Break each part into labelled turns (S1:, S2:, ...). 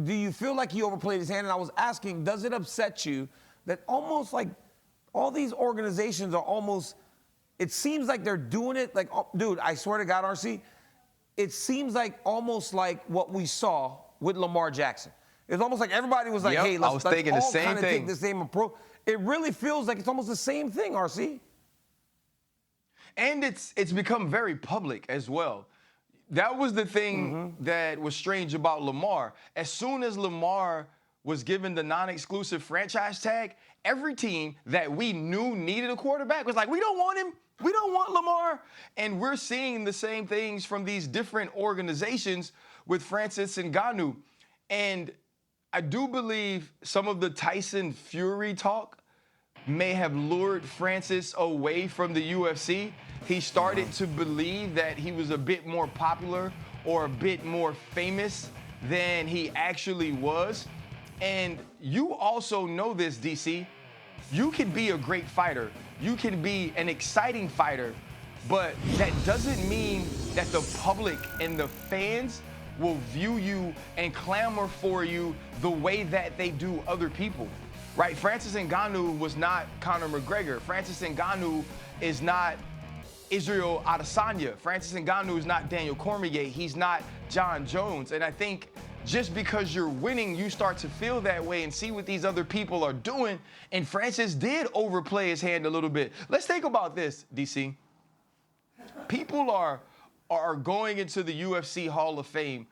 S1: do you feel like he overplayed his hand? And I was asking, does it upset you that almost like all these organizations are almost, it seems like they're doing it like, oh, dude, I swear to God, RC, it seems like almost like what we saw with Lamar Jackson. It's almost like everybody was like, hey, let's all kind of take the same approach. It really feels like it's almost the same thing, RC.
S2: And it's become very public as well. That was the thing that was strange about Lamar. As soon as Lamar was given the non-exclusive franchise tag, every team that we knew needed a quarterback was like, we don't want him. We don't want Lamar. And we're seeing the same things from these different organizations with Francis Ngannou. And I do believe some of the Tyson Fury talk may have lured Francis away from the UFC. He started to believe that he was a bit more popular or a bit more famous than he actually was. And you also know this, DC. You can be a great fighter. You can be an exciting fighter, but that doesn't mean that the public and the fans will view you and clamor for you the way that they do other people. Right? Francis Ngannou was not Conor McGregor. Francis Ngannou is not Israel Adesanya. Francis Ngannou is not Daniel Cormier. He's not John Jones. And I think just because you're winning, you start to feel that way and see what these other people are doing. And Francis did overplay his hand a little bit. Let's think about this, DC. People are going into the UFC Hall of Fame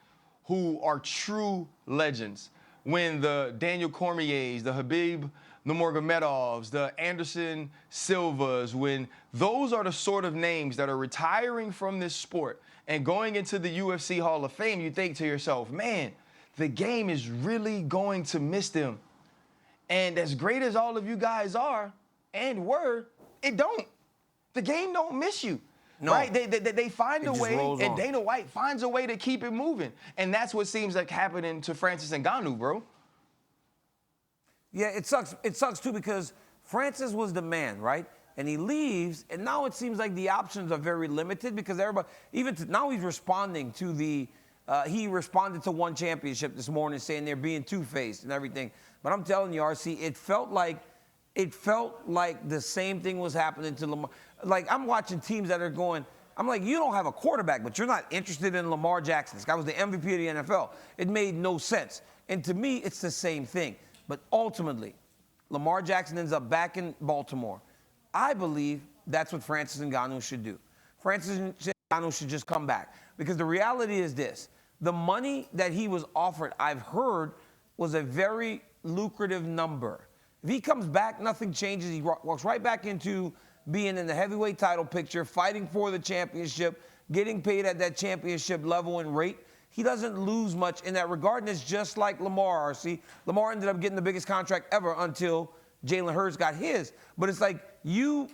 S2: who are true legends. When the Daniel Cormiers, the Khabib Nurmagomedovs, the Anderson Silvas, when those are the sort of names that are retiring from this sport and going into the UFC Hall of Fame, you think to yourself, man, the game is really going to miss them. And as great as all of you guys are and were, it don't. The game don't miss you. No. Right? They find a way, and Dana White finds a way to keep it moving. And that's what seems like happening to Francis Ngannou, bro.
S1: Yeah, it sucks. It sucks, too, because Francis was the man, right? And he leaves, and now it seems like the options are very limited because everybody, now he's responding to he responded to one championship this morning saying they're being two-faced and everything. But I'm telling you, RC, it felt like the same thing was happening to Lamar. Like, I'm watching teams that are going, I'm like, you don't have a quarterback, but you're not interested in Lamar Jackson. This guy was the MVP of the NFL. It made no sense. And to me, it's the same thing. But ultimately, Lamar Jackson ends up back in Baltimore. I believe that's what Francis Ngannou should do. Francis Ngannou should just come back. Because the reality is this. The money that he was offered, I've heard, was a very lucrative number. If he comes back, nothing changes. He walks right back into being in the heavyweight title picture, fighting for the championship, getting paid at that championship level and rate. He doesn't lose much in that regard, and it's just like Lamar, RC. Lamar ended up getting the biggest contract ever until Jalen Hurts got his. But it's like you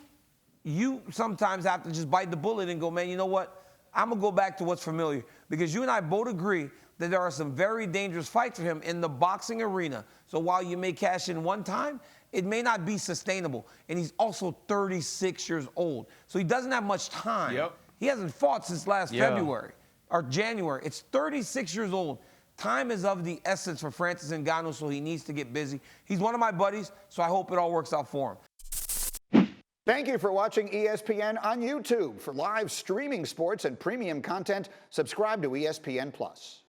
S1: sometimes have to just bite the bullet and go, man, you know what? I'm going to go back to what's familiar. Because you and I both agree that there are some very dangerous fights for him in the boxing arena. So while you may cash in one time, it may not be sustainable. And he's also 36 years old. So he doesn't have much time.
S2: Yep.
S1: He hasn't fought since last February or January. It's 36 years old. Time is of the essence for Francis Ngannou, so he needs to get busy. He's one of my buddies, so I hope it all works out for him.
S3: Thank you for watching ESPN on YouTube. For live streaming sports and premium content, subscribe to ESPN+.